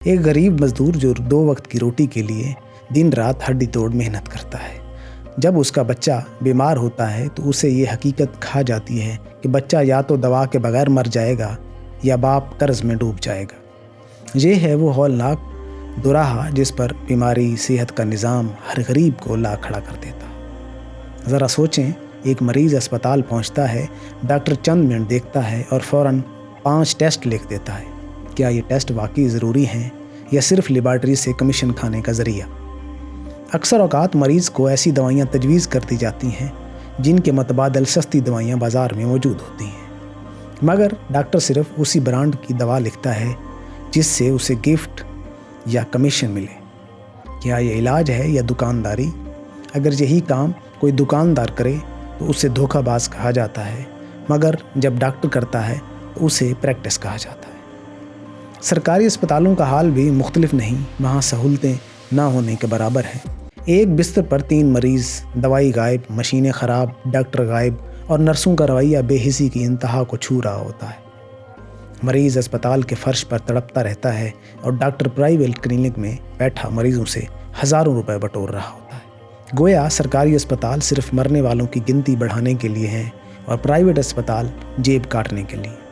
ایک غریب مزدور جو 2 وقت کی روٹی کے لیے دن رات ہڈی توڑ محنت کرتا ہے، جب اس کا بچہ بیمار ہوتا ہے تو اسے یہ حقیقت کھا جاتی ہے کہ بچہ یا تو دوا کے بغیر مر جائے گا یا باپ قرض میں ڈوب جائے گا۔ یہ ہے وہ ہولناک دوراہا جس پر بیماری صحت کا نظام ہر غریب کو لا کھڑا کر دیتا۔ ذرا سوچیں، ایک مریض اسپتال پہنچتا ہے، ڈاکٹر چند منٹ دیکھتا ہے اور فوراً 5 ٹیسٹ لکھ دیتا ہے۔ کیا یہ ٹیسٹ واقعی ضروری ہیں یا صرف لیبارٹری سے کمیشن کھانے کا ذریعہ؟ اکثر اوقات مریض کو ایسی دوائیاں تجویز کر دی جاتی ہیں جن کے متبادل سستی دوائیاں بازار میں موجود ہوتی ہیں، مگر ڈاکٹر صرف اسی برانڈ کی دوا لکھتا ہے جس سے اسے گفٹ یا کمیشن ملے۔ کیا یہ علاج ہے یا دکانداری؟ اگر یہی کام کوئی دکاندار کرے تو اسے دھوکہ باز کہا جاتا ہے، مگر جب ڈاکٹر کرتا ہے تو اسے پریکٹس کہا جاتا ہے۔ سرکاری اسپتالوں کا حال بھی مختلف نہیں، وہاں سہولتیں نہ ہونے کے برابر ہیں۔ ایک بستر پر 3 مریض، دوائی غائب، مشینیں خراب، ڈاکٹر غائب اور نرسوں کا رویہ بے حسی کی انتہا کو چھو رہا ہوتا ہے۔ مریض اسپتال کے فرش پر تڑپتا رہتا ہے اور ڈاکٹر پرائیویٹ کلینک میں بیٹھا مریضوں سے ہزاروں روپے بٹور رہا ہوتا ہے۔ گویا سرکاری اسپتال صرف مرنے والوں کی گنتی بڑھانے کے لیے ہیں اور پرائیویٹ اسپتال جیب کاٹنے کے لیے۔